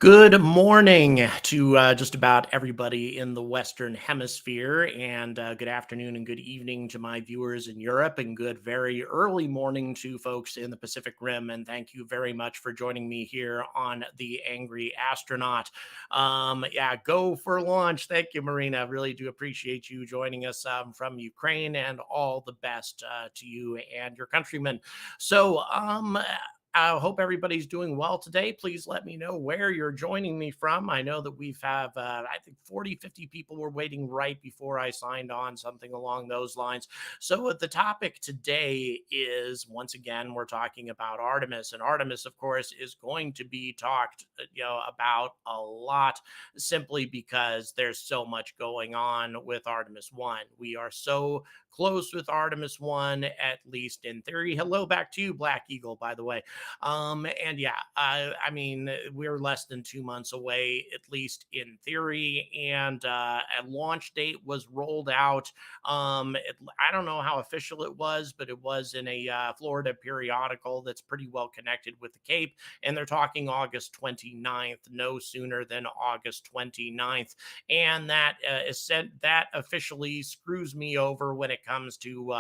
Good morning to just about everybody in the Western Hemisphere, and good afternoon and good evening to my viewers in Europe, and good very early morning to folks in the Pacific Rim. And thank you very much for joining me here on The Angry Astronaut. Yeah, go for launch. Thank you, Marina. Really do appreciate you joining us from Ukraine, and all the best to you and your countrymen. So, I hope everybody's doing well today. Please let me know where you're joining me from. I know that I think 40, 50 people were waiting right before I signed on, something along those lines. So, the topic today is once again, we're talking about Artemis. And Artemis, of course, is going to be talked about a lot simply because there's so much going on with Artemis 1. We are so close with Artemis 1, at least in theory. Hello back to you, Black Eagle, by the way. And yeah, I mean, we're less than 2 months away, at least in theory. And a launch date was rolled out. I don't know how official it was, but it was in a Florida periodical that's pretty well connected with the Cape. And they're talking August 29th, no sooner than August 29th. And that officially screws me over when it comes to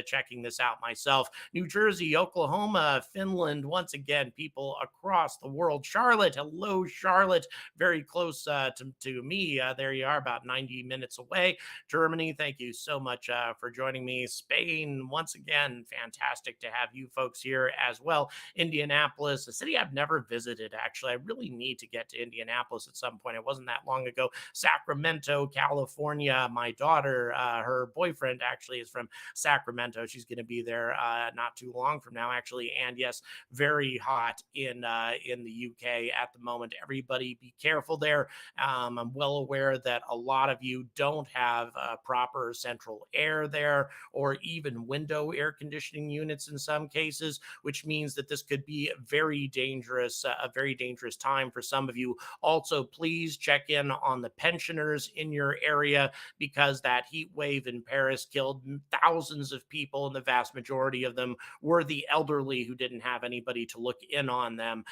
checking this out myself. New Jersey, Oklahoma, Finland, once again, people across the world. Charlotte, hello, Charlotte, very close to me. There you are, about 90 minutes away. Germany, thank you so much for joining me. Spain, once again, fantastic to have you folks here as well. Indianapolis, a city I've never visited, actually. I really need to get to Indianapolis at some point. It wasn't that long ago. Sacramento, California. My daughter, her boyfriend actually is from Sacramento. She's going to be there not too long from now, actually. And yes, very hot in the UK at the moment. Everybody be careful there. I'm well aware that a lot of you don't have proper central air there, or even window air conditioning units in some cases, which means that this could be a very dangerous time for some of you. Also, please check in on the pensioners in your area, because that heat wave in Paris killed thousands of people, and the vast majority of them were the elderly who didn't have anybody to look in on them.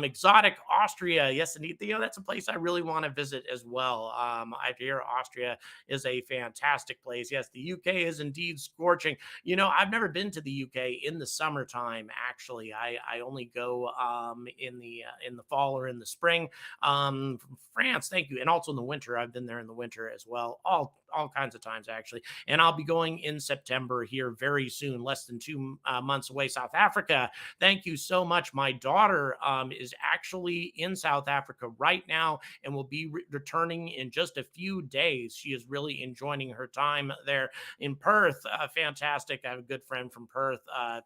Exotic Austria, yes, indeed. That's a place I really want to visit as well. I hear Austria is a fantastic place. Yes, the UK is indeed scorching. I've never been to the UK in the summertime. Actually, I only go in the fall or in the spring. From France, thank you, and also in the winter. I've been there in the winter as well. All kinds of times, actually. And I'll be going in September here very soon, less than 2 months away. South Africa, thank you so much. My daughter is actually in South Africa right now and will be returning in just a few days. She is really enjoying her time there in Perth. Fantastic. I have a good friend from Perth.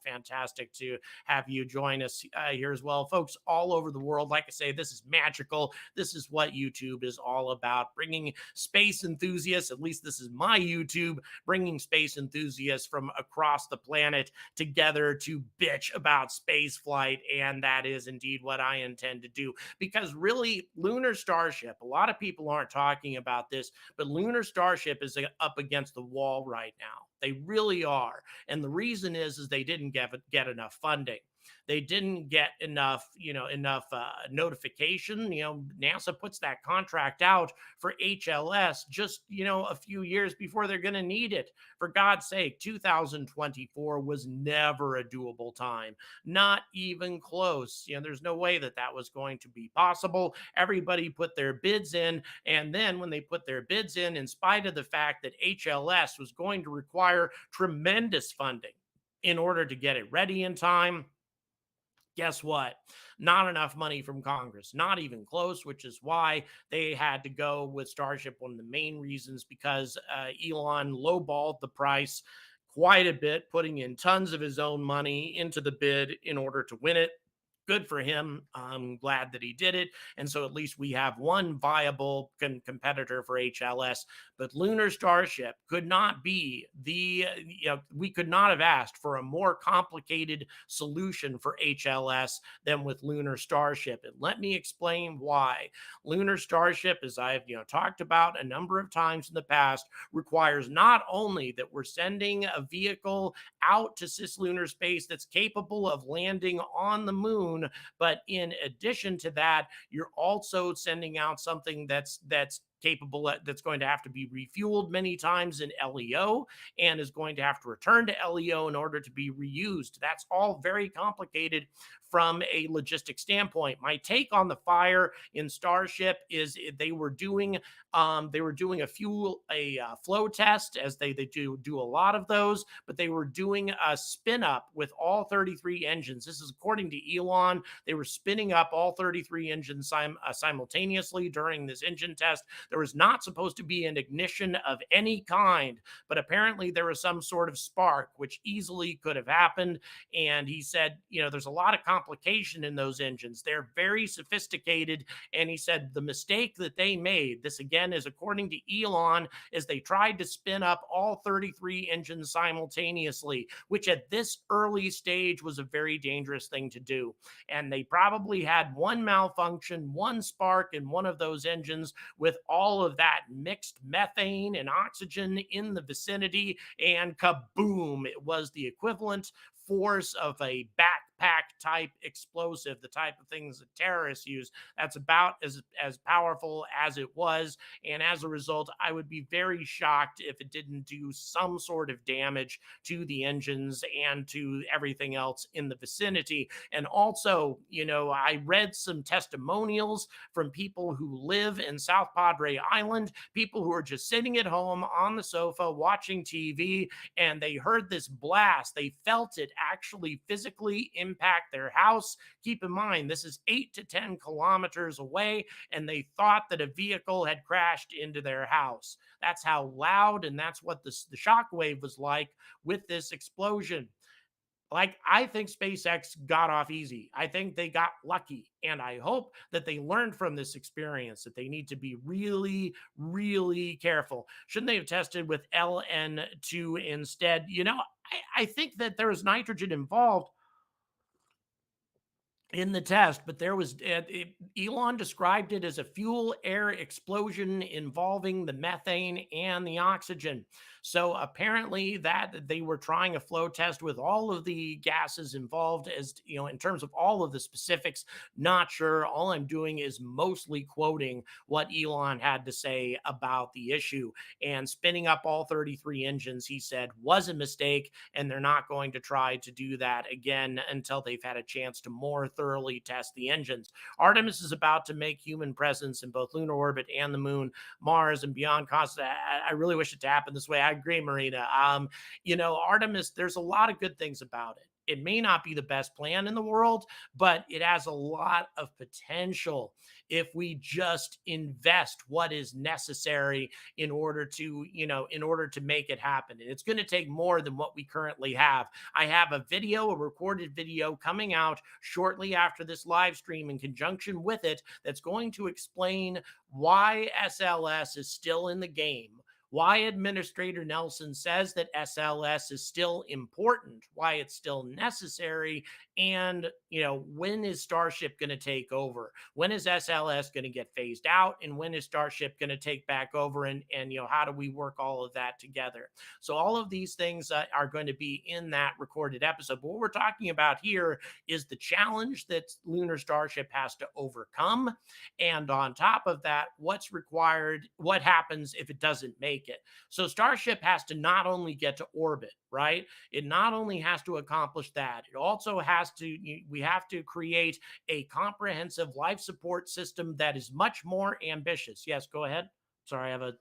Fantastic to have you join us here as well. Folks all over the world, like I say, this is magical. This is what YouTube is all about, bringing space enthusiasts, at least this is my YouTube, bringing space enthusiasts from across the planet together to bitch about space flight. And that is indeed what I intend to do, because really, Lunar Starship, a lot of people aren't talking about this, but Lunar Starship is up against the wall right now. They really are. And the reason is they didn't get enough funding. They didn't get enough notification. NASA puts that contract out for HLS just a few years before they're going to need it. For God's sake, 2024 was never a doable time, not even close. There's no way that was going to be possible. Everybody put their bids in, and then when they put their bids in spite of the fact that HLS was going to require tremendous funding in order to get it ready in time, guess what? Not enough money from Congress, not even close, which is why they had to go with Starship. One of the main reasons, because Elon lowballed the price quite a bit, putting in tons of his own money into the bid in order to win it. Good for him. I'm glad that he did it. And so at least we have one viable competitor for HLS. But Lunar Starship could not be we could not have asked for a more complicated solution for HLS than with Lunar Starship. And let me explain why. Lunar Starship, as I've talked about a number of times in the past, requires not only that we're sending a vehicle out to cislunar space that's capable of landing on the moon moon. But in addition to that, you're also sending out something that's capable, that's going to have to be refueled many times in LEO and is going to have to return to LEO in order to be reused. That's all very complicated from a logistic standpoint. My take on the fire in Starship is they were doing a flow test, as they do a lot of those, but they were doing a spin up with all 33 engines. This is according to Elon. They were spinning up all 33 engines simultaneously during this engine test. There was not supposed to be an ignition of any kind, but apparently there was some sort of spark, which easily could have happened. And he said, there's a lot of complication in those engines. They're very sophisticated. And he said the mistake that they made, this again is according to Elon, is they tried to spin up all 33 engines simultaneously, which at this early stage was a very dangerous thing to do. And they probably had one malfunction, one spark in one of those engines with all of that mixed methane and oxygen in the vicinity, and kaboom, it was the equivalent force of a backpack type explosive, the type of things that terrorists use. That's about as powerful as it was. And as a result, I would be very shocked if it didn't do some sort of damage to the engines and to everything else in the vicinity. And also, I read some testimonials from people who live in South Padre Island, people who are just sitting at home on the sofa watching TV, and they heard this blast. They felt it actually physically impact their house. Keep in mind, this is 8 to 10 kilometers away, and they thought that a vehicle had crashed into their house. That's how loud, and that's what the shock wave was like with this explosion. Like, I think SpaceX got off easy. I think they got lucky. And I hope that they learned from this experience that they need to be really, really careful. Shouldn't they have tested with LN2 instead? I think that there was nitrogen involved in the test, but there was Elon described it as a fuel air explosion involving the methane and the oxygen. So apparently that they were trying a flow test with all of the gases involved, as in terms of all of the specifics. Not sure. All I'm doing is mostly quoting what Elon had to say about the issue. And spinning up all 33 engines, he said, was a mistake, and they're not going to try to do that again until they've had a chance to more thoroughly test the engines. Artemis is about to make human presence in both lunar orbit and the moon, Mars, and beyond. I really wish it to happen this way. I agree, Marina. Artemis, there's a lot of good things about it. It may not be the best plan in the world, but it has a lot of potential if we just invest what is necessary in order to, make it happen. And it's going to take more than what we currently have. I have a recorded video coming out shortly after this live stream in conjunction with it that's going to explain why SLS is still in the game, why Administrator Nelson says that SLS is still important, why it's still necessary, and when is Starship going to take over? When is SLS going to get phased out, and when is Starship going to take back over? And how do we work all of that together? So all of these things are going to be in that recorded episode. But what we're talking about here is the challenge that Lunar Starship has to overcome, and on top of that, what's required, what happens if it doesn't make it. So Starship has to not only get to orbit, right? It not only has to accomplish that, it also we have to create a comprehensive life support system that is much more ambitious. Yes, go ahead. Sorry, I have a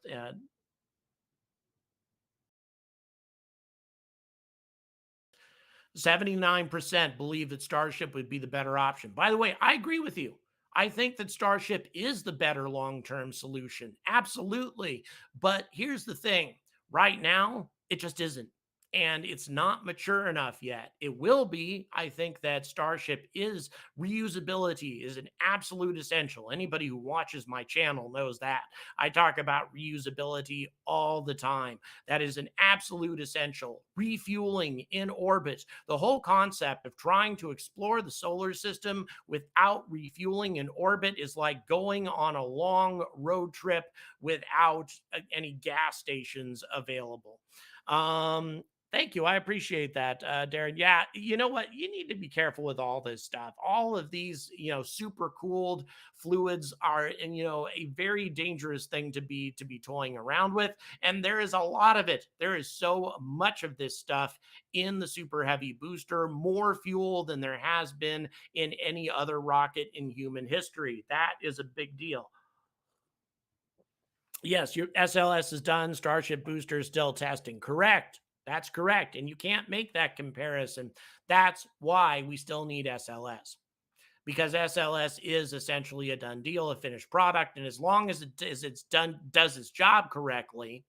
79% believe that Starship would be the better option. By the way, I agree with you. I think that Starship is the better long term solution. Absolutely. But here's the thing, right now, it just isn't. And it's not mature enough yet. It will be. I think that Starship is reusability is an absolute essential. Anybody who watches my channel knows that. I talk about reusability all the time. That is an absolute essential. Refueling in orbit. The whole concept of trying to explore the solar system without refueling in orbit is like going on a long road trip without any gas stations available. Thank you. I appreciate that, Darren. Yeah, you know what? You need to be careful with all this stuff. All of these, super cooled fluids are, and a very dangerous thing to be toying around with. And there is a lot of it. There is so much of this stuff in the super heavy booster, more fuel than there has been in any other rocket in human history. That is a big deal. Yes, your SLS is done. Starship booster is still testing. Correct. That's correct. And you can't make that comparison. That's why we still need SLS, because SLS is essentially a done deal, a finished product. And as long as it's done, does its job correctly,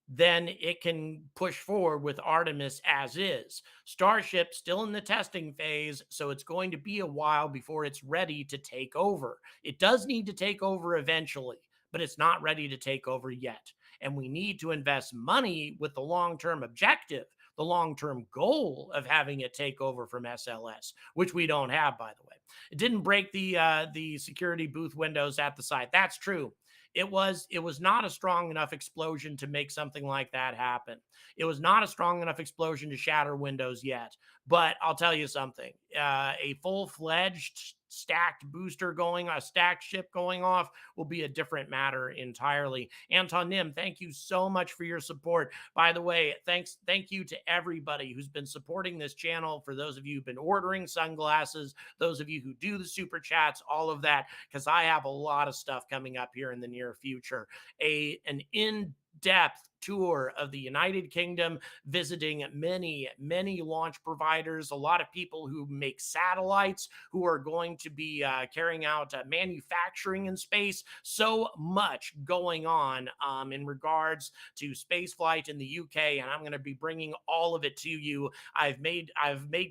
then it can push forward with Artemis as is. Starship still in the testing phase, so it's going to be a while before it's ready to take over. It does need to take over eventually, but it's not ready to take over yet. And we need to invest money with the long term objective, the long term goal of having it take over from SLS, which we don't have, by the way. It didn't break the security booth windows at the site. That's true. It was not a strong enough explosion to make something like that happen. It was not a strong enough explosion to shatter windows yet. But I'll tell you something: a full-fledged stacked booster going, a stacked ship going off, will be a different matter entirely. Anton Nim, thank you so much for your support. By the way, thank you to everybody who's been supporting this channel. For those of you who've been ordering sunglasses, those of you who do the super chats, all of that, because I have a lot of stuff coming up here in the near future. An in-depth tour of the United Kingdom, visiting many launch providers, a lot of people who make satellites, who are going to be carrying out manufacturing in space. So much going on in regards to space flight in the UK, and I'm going to be bringing all of it to you. I've made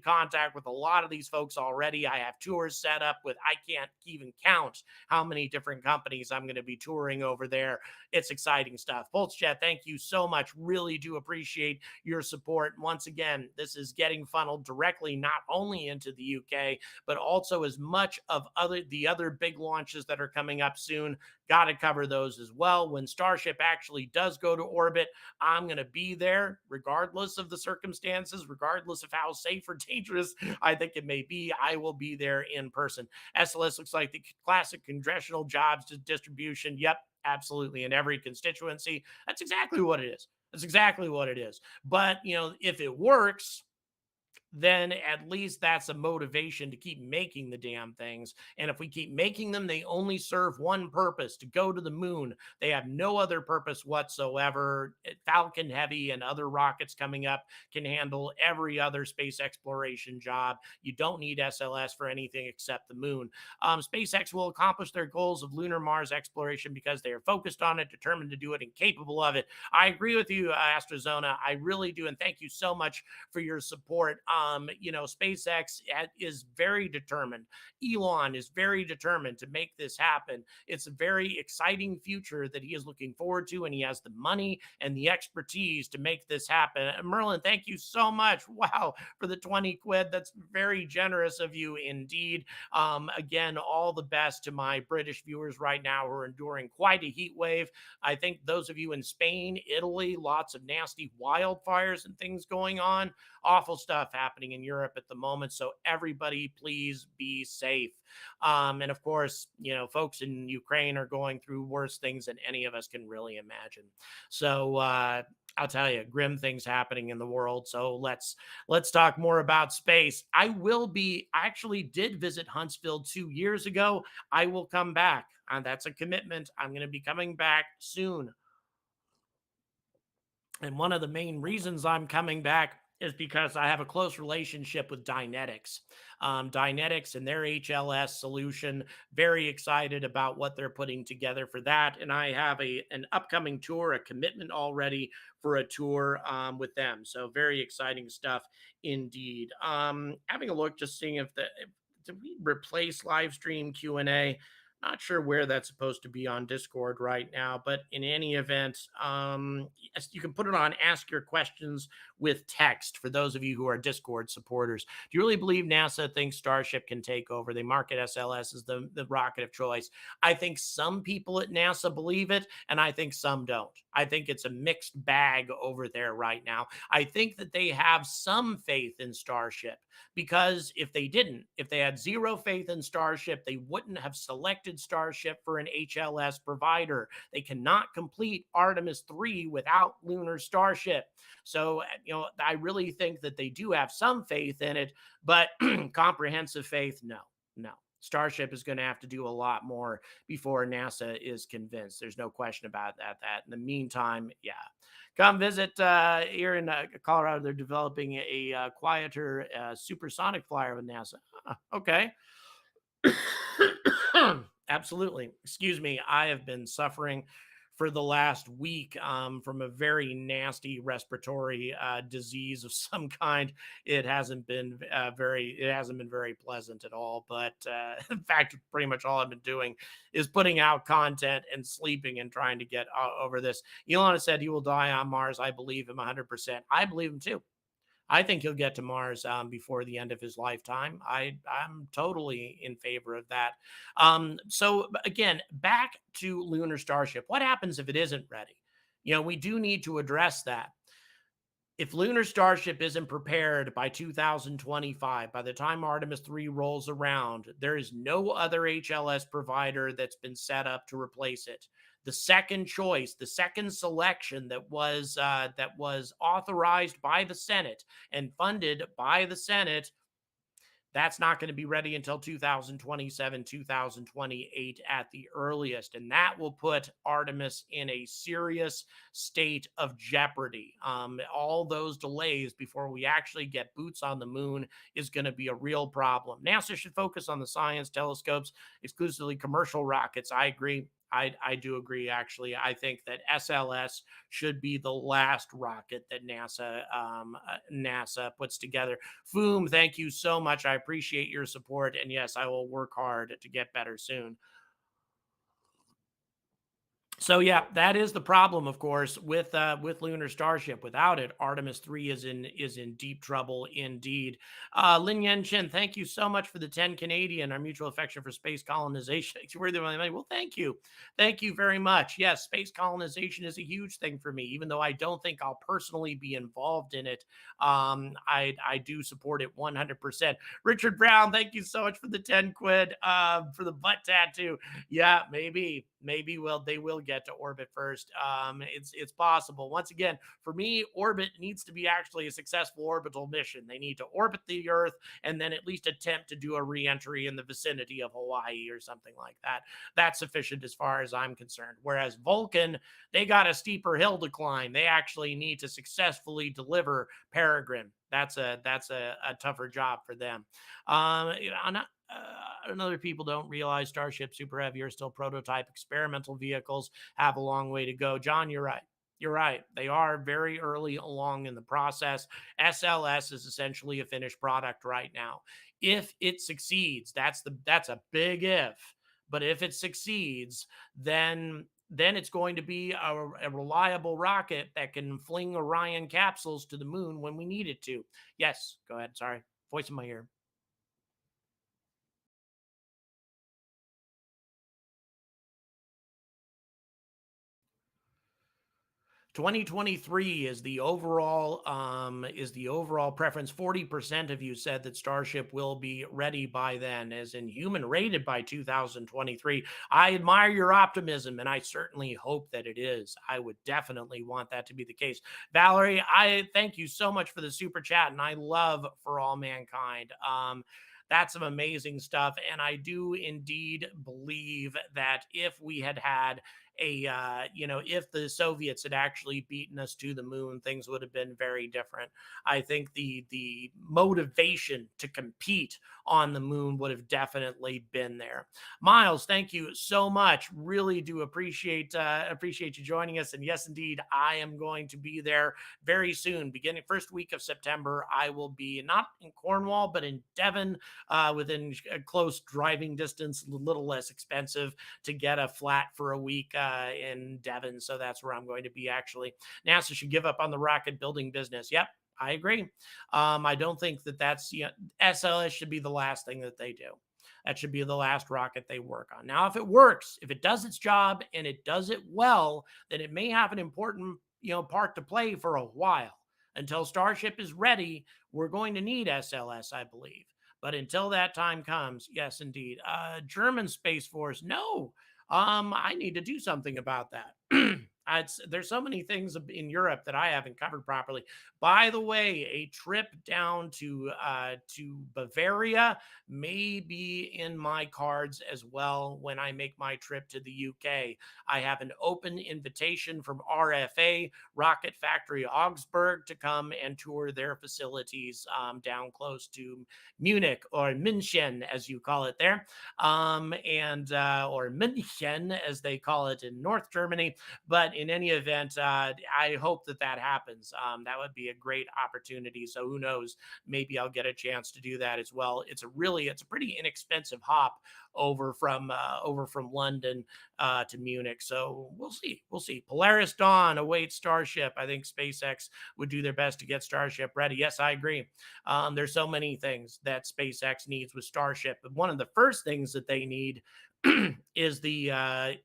contact with a lot of these folks already. I have tours set up with, I can't even count how many different companies I'm going to be touring over there. It's exciting stuff. PulseJet, thank you so much. Really do appreciate your support. Once again, this is getting funneled directly not only into the UK, but also as much of the other big launches that are coming up soon. Got to cover those as well. When Starship actually does go to orbit, I'm going to be there regardless of the circumstances, regardless of how safe or dangerous I think it may be. I will be there in person. SLS looks like the classic congressional jobs distribution. Yep, absolutely. In every constituency. That's exactly what it is. That's exactly what it is. But, if it works, then at least that's a motivation to keep making the damn things. And if we keep making them, they only serve one purpose: to go to the moon. They have no other purpose whatsoever. Falcon Heavy and other rockets coming up can handle every other space exploration job. You don't need SLS for anything except the moon. SpaceX will accomplish their goals of lunar Mars exploration because they are focused on it, determined to do it, and capable of it. I agree with you, AstraZona. I really do. And thank you so much for your support. SpaceX is very determined. Elon is very determined to make this happen. It's a very exciting future that he is looking forward to, and he has the money and the expertise to make this happen. And Merlin, thank you so much. Wow, for the 20 quid. That's very generous of you indeed. Again, all the best to my British viewers right now who are enduring quite a heat wave. I think those of you in Spain, Italy, lots of nasty wildfires and things going on. Awful stuff happening in Europe at the moment. So everybody, please be safe. And of course, folks in Ukraine are going through worse things than any of us can really imagine. So I'll tell you, grim things happening in the world. So let's talk more about space. I actually did visit Huntsville 2 years ago. I will come back. That's a commitment. I'm going to be coming back soon. And one of the main reasons I'm coming back is because I have a close relationship with Dynetics. Dynetics and their HLS solution, very excited about what they're putting together for that. And I have an upcoming tour, a commitment already for a tour with them. So very exciting stuff indeed. Having a look, just seeing if did we replace live stream Q&A? Not sure where that's supposed to be on Discord right now, but in any event, yes, you can put it on Ask Your Questions with Text for those of you who are Discord supporters. Do you really believe NASA thinks Starship can take over? They market SLS as the rocket of choice. I think some people at NASA believe it, and I think some don't. I think it's a mixed bag over there right now. I think that they have some faith in Starship because if they didn't, if they had zero faith in Starship, they wouldn't have selected Starship for an HLS provider. They cannot complete Artemis 3 without Lunar Starship. So, I really think that they do have some faith in it, but comprehensive faith, no, no. Starship is going to have to do a lot more before NASA is convinced. There's no question about that. In the meantime, yeah, come visit here in Colorado. They're developing a quieter supersonic flyer with NASA. Okay. Absolutely. Excuse me. I have been suffering for the last week from a very nasty respiratory disease of some kind. It hasn't been very pleasant at all. But in fact, pretty much all I've been doing is putting out content and sleeping and trying to get over this. Elon has said he will die on Mars. I believe him 100%. I believe him too. I think he'll get to Mars before the end of his lifetime. I'm totally in favor of that. So again, back to Lunar Starship. What happens if it isn't ready? We do need to address that. If Lunar Starship isn't prepared by 2025, by the time Artemis 3 rolls around, there is no other HLS provider that's been set up to replace it. The second choice, the second selection that was authorized by the Senate and funded by the Senate, that's not going to be ready until 2027, 2028 at the earliest. And that will put Artemis in a serious state of jeopardy. All those delays before we actually get boots on the moon is going to be a real problem. NASA should focus on the science, telescopes, exclusively commercial rockets. I agree. I do agree, actually. I think that SLS should be the last rocket that NASA puts together. Foom, thank you so much. I appreciate your support. And yes, I will work hard to get better soon. So yeah, that is the problem, of course, with Lunar Starship. Without it, Artemis 3 is in deep trouble indeed. Lin Yen Chen, thank you so much for the 10 Canadian. Our mutual affection for space colonization. Well, thank you very much. Yes, space colonization is a huge thing for me, even though I don't think I'll personally be involved in it. I do support it 100%. Richard Brown, thank you so much for the 10 quid for the butt tattoo. Yeah, maybe they will get to orbit first. It's possible. Once again, for me, orbit needs to be actually a successful orbital mission. They need to orbit the Earth and then at least attempt to do a reentry in the vicinity of Hawaii or something like that. That's sufficient as far as I'm concerned. Whereas Vulcan, they got a steeper hill to climb. They actually need to successfully deliver Peregrine. That's a tougher job for them. And other people don't realize Starship, Super Heavy are still prototype experimental vehicles, have a long way to go. John, you're right. You're right. They are very early along in the process. SLS is essentially a finished product right now. If it succeeds, that's a big if. But if it succeeds, then it's going to be a reliable rocket that can fling Orion capsules to the moon when we need it to. Yes, go ahead. Sorry, voice in my ear. 2023 is the overall preference. 40% of you said that Starship will be ready by then, as in human rated by 2023. I admire your optimism, and I certainly hope that it is. I would definitely want that to be the case. Valerie, I thank you so much for the super chat, and I love For All Mankind. That's some amazing stuff. And I do indeed believe that if we had if the Soviets had actually beaten us to the moon, things would have been very different. I think the motivation to compete on the moon would have definitely been there. Miles, thank you so much. Really do appreciate you joining us. And yes, indeed, I am going to be there very soon. Beginning first week of September, I will be not in Cornwall, but in Devon, within a close driving distance, a little less expensive to get a flat for a week in Devon. So that's where I'm going to be actually. NASA should give up on the rocket building business. Yep, I agree. I don't think that's SLS should be the last thing that they do. That should be the last rocket they work on. Now, if it works, if it does its job and it does it well, then it may have an important part to play for a while. Until Starship is ready, we're going to need SLS, I believe. But until that time comes, yes, indeed. German Space Force, no. I need to do something about that. There's so many things in Europe that I haven't covered properly. By the way, a trip down to Bavaria may be in my cards as well when I make my trip to the UK. I have an open invitation from RFA, Rocket Factory Augsburg, to come and tour their facilities down close to Munich, or München, as you call it there, and or München, as they call it in North Germany. But in any event, I hope that happens. That would be a great opportunity. So who knows? Maybe I'll get a chance to do that as well. It's a pretty inexpensive hop over from London to Munich. So we'll see. We'll see. Polaris Dawn awaits Starship. I think SpaceX would do their best to get Starship ready. Yes, I agree. There's so many things that SpaceX needs with Starship, but one of the first things that they need is the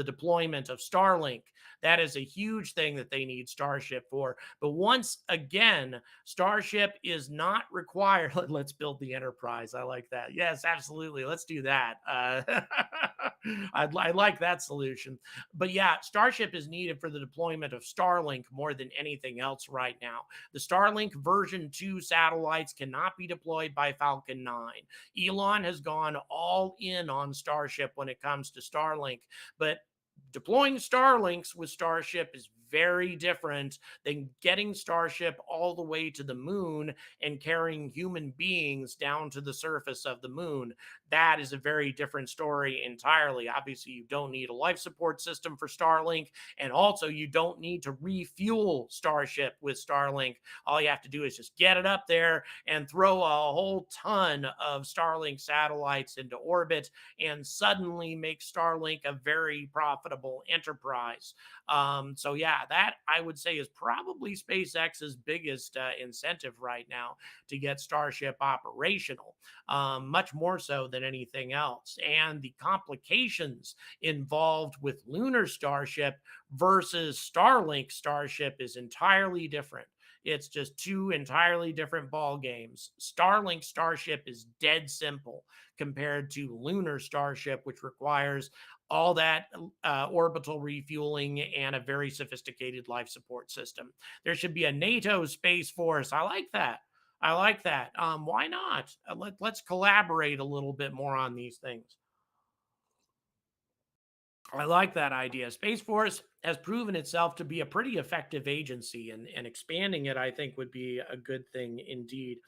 deployment of Starlink. That is a huge thing that they need Starship for. But once again, Starship is not required. Let's build the Enterprise. I like that. Yes, absolutely. Let's do that. I like that solution. But yeah, Starship is needed for the deployment of Starlink more than anything else right now. The Starlink version 2 satellites cannot be deployed by Falcon 9. Elon has gone all in on Starship when it comes to Starlink, but deploying Starlinks with Starship is very different than getting Starship all the way to the moon and carrying human beings down to the surface of the moon. That is a very different story entirely. Obviously, you don't need a life support system for Starlink, and also you don't need to refuel Starship with Starlink. All you have to do is just get it up there and throw a whole ton of Starlink satellites into orbit, and suddenly make Starlink a very profitable enterprise. So yeah, that I would say is probably SpaceX's biggest incentive right now to get Starship operational, much more so than anything else. And the complications involved with Lunar Starship versus Starlink Starship is entirely different. It's just two entirely different ball games. Starlink Starship is dead simple compared to Lunar Starship, which requires all that orbital refueling and a very sophisticated life support system. There should be a NATO Space Force. I like that. I like that. Why not? Let's collaborate a little bit more on these things. I like that idea. Space Force has proven itself to be a pretty effective agency, and expanding it, I think, would be a good thing indeed.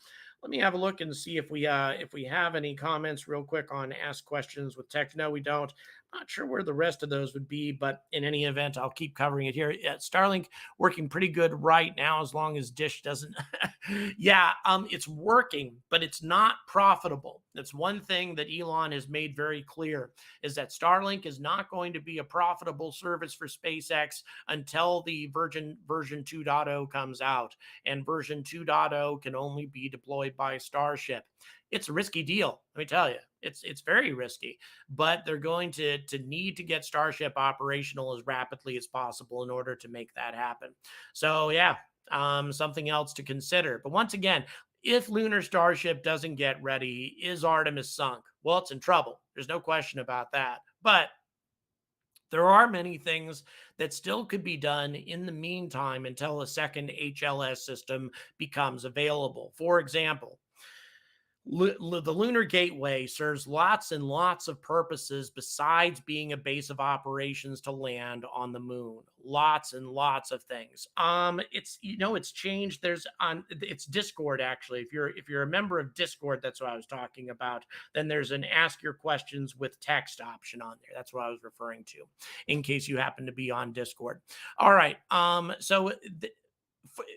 Let me have a look and see if we have any comments real quick on Ask Questions with Tech. No, we don't. Not sure where the rest of those would be, but in any event, I'll keep covering it here. Yeah, Starlink working pretty good right now, as long as Dish doesn't. Yeah, it's working, but it's not profitable. That's one thing that Elon has made very clear, is that Starlink is not going to be a profitable service for SpaceX until the version 2.0 comes out, and version 2.0 can only be deployed by Starship. It's a risky deal, let me tell you. It's very risky, but they're going to need to get Starship operational as rapidly as possible in order to make that happen. So yeah, something else to consider. But once again, if Lunar Starship doesn't get ready, is Artemis sunk? Well, it's in trouble. There's no question about that. But there are many things that still could be done in the meantime until a second HLS system becomes available. For example, The Lunar Gateway serves lots and lots of purposes besides being a base of operations to land on the moon. Lots and lots of things. It's it's changed. There's on it's Discord actually. If you're a member of Discord, that's what I was talking about. Then there's an ask your questions with text option on there. That's what I was referring to. In case you happen to be on Discord. All right.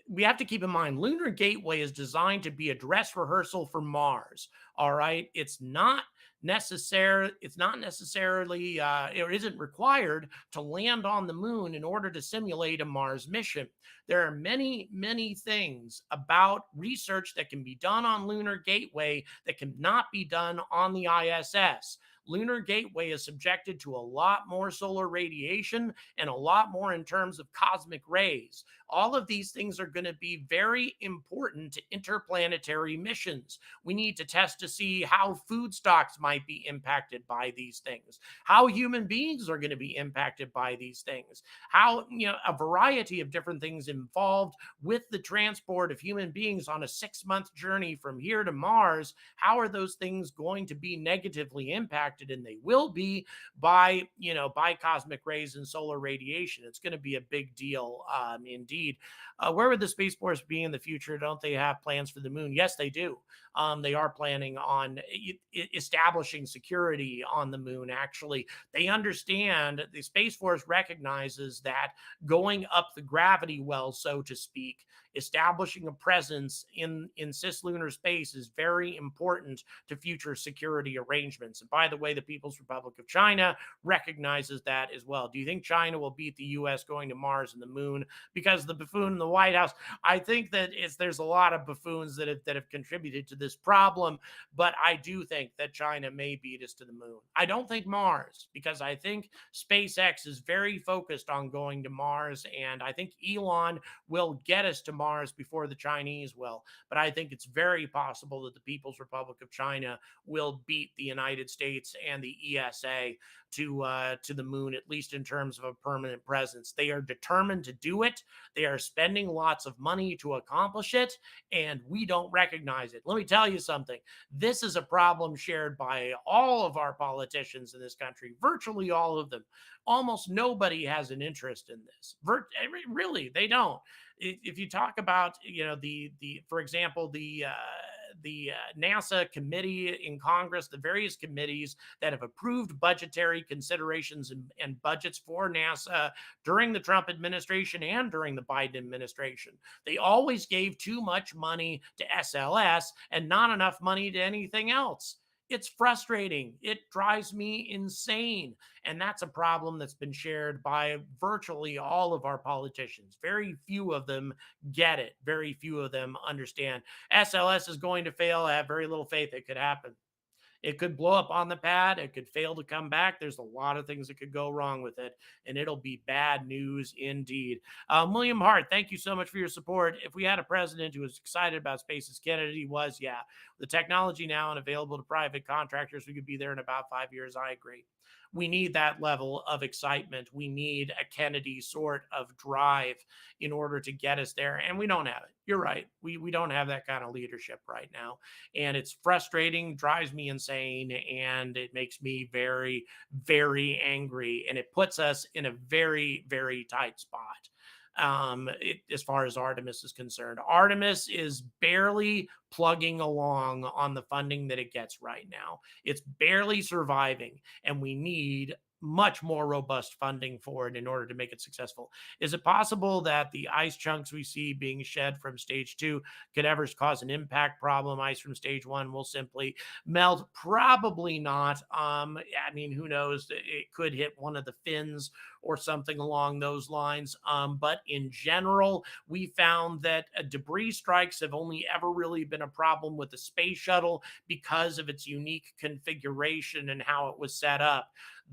We have to keep in mind Lunar Gateway is designed to be a dress rehearsal for Mars. All right, it's not necessarily it isn't required to land on the moon in order to simulate a Mars mission. There are many things about research that can be done on Lunar Gateway that cannot be done on the ISS. Lunar Gateway is subjected to a lot more solar radiation and a lot more in terms of cosmic rays. All of these things are going to be very important to interplanetary missions. We need to test to see how food stocks might be impacted by these things, how human beings are going to be impacted by these things, how, a variety of different things involved with the transport of human beings on a 6 month journey from here to Mars. How are those things going to be negatively impacted? And they will be by cosmic rays and solar radiation. It's going to be a big deal, indeed. Where would the Space Force be in the future? Don't they have plans for the moon? Yes, they do. They are planning on establishing security on the moon. Actually, they understand, the Space Force recognizes that going up the gravity well, so to speak, establishing a presence in cislunar space is very important to future security arrangements. And by the way, the People's Republic of China recognizes that as well. Do you think China will beat the US going to Mars and the moon because the buffoon in the White House? I think that there's a lot of buffoons that have contributed to this problem, but I do think that China may beat us to the moon. I don't think Mars, because I think SpaceX is very focused on going to Mars, and I think Elon will get us to Mars before the Chinese will. But I think it's very possible that the People's Republic of China will beat the United States and the ESA to the moon, at least in terms of a permanent presence. They are determined to do it. They are spending lots of money to accomplish it, and we don't recognize it. Let me tell you something. This is a problem shared by all of our politicians in this country, virtually all of them. Almost nobody has an interest in this. Really, they don't. If you talk about, the for example, the NASA committee in Congress, the various committees that have approved budgetary considerations and budgets for NASA during the Trump administration and during the Biden administration, they always gave too much money to SLS and not enough money to anything else. It's frustrating. It drives me insane. And that's a problem that's been shared by virtually all of our politicians. Very few of them get it. Very few of them understand. SLS is going to fail. I have very little faith it could happen. It could blow up on the pad. It could fail to come back. There's a lot of things that could go wrong with it, and it'll be bad news indeed. William Hart, thank you so much for your support. If we had a president who was excited about space as Kennedy was, yeah, the technology now and available to private contractors, we could be there in about 5 years. I agree. We need that level of excitement. We need a Kennedy sort of drive in order to get us there, and we don't have it. You're right. We don't have that kind of leadership right now, and it's frustrating, drives me insane, and it makes me very, very angry, and it puts us in a very, very tight spot. As far as Artemis is concerned, Artemis is barely plugging along on the funding that it gets right now. It's barely surviving, and we need much more robust funding for it in order to make it successful. Is it possible that the ice chunks we see being shed from stage 2 could ever cause an impact problem? Ice from stage 1 will simply melt? Probably not. I mean, who knows? It could hit one of the fins or something along those lines. But in general, we found that debris strikes have only ever really been a problem with the space shuttle because of its unique configuration and how it was set up.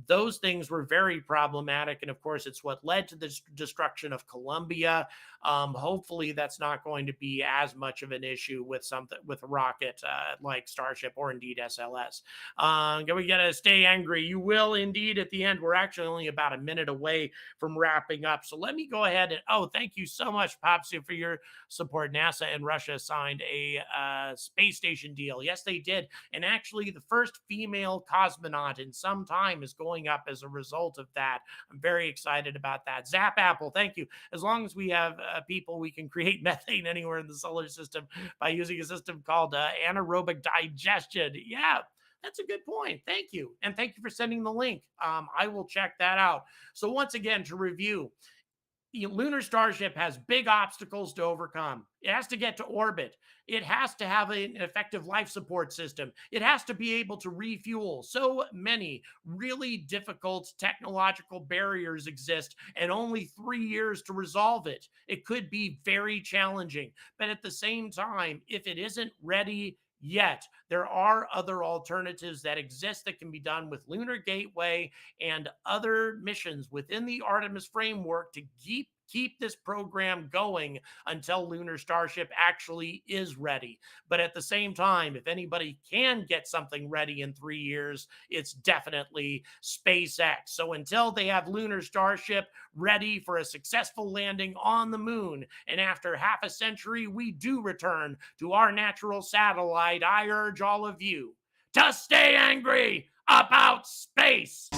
Those things were very problematic. And of course, it's what led to the destruction of Columbia. Hopefully, that's not going to be as much of an issue with a rocket like Starship or indeed SLS. We got to stay angry. You will indeed at the end. We're actually only about a minute away from wrapping up. So let me go ahead and, oh, thank you so much, Popsy, for your support. NASA and Russia signed a space station deal. Yes, they did. And actually, the first female cosmonaut in some time is going up as a result of that. I'm very excited about that. Zap Apple, thank you. As long as we have people, we can create methane anywhere in the solar system by using a system called anaerobic digestion. Yeah, that's a good point. Thank you. And thank you for sending the link. I will check that out. So, once again, to review, Lunar Starship has big obstacles to overcome. It has to get to orbit. It has to have an effective life support system. It has to be able to refuel. So many really difficult technological barriers exist, and only 3 years to resolve it. It could be very challenging. But at the same time, if it isn't ready yet, there are other alternatives that exist that can be done with Lunar Gateway and other missions within the Artemis framework to keep this program going until Lunar Starship actually is ready. But at the same time, if anybody can get something ready in 3 years, it's definitely SpaceX. So until they have Lunar Starship ready for a successful landing on the moon, and after half a century, we do return to our natural satellite, I urge all of you to stay angry about space.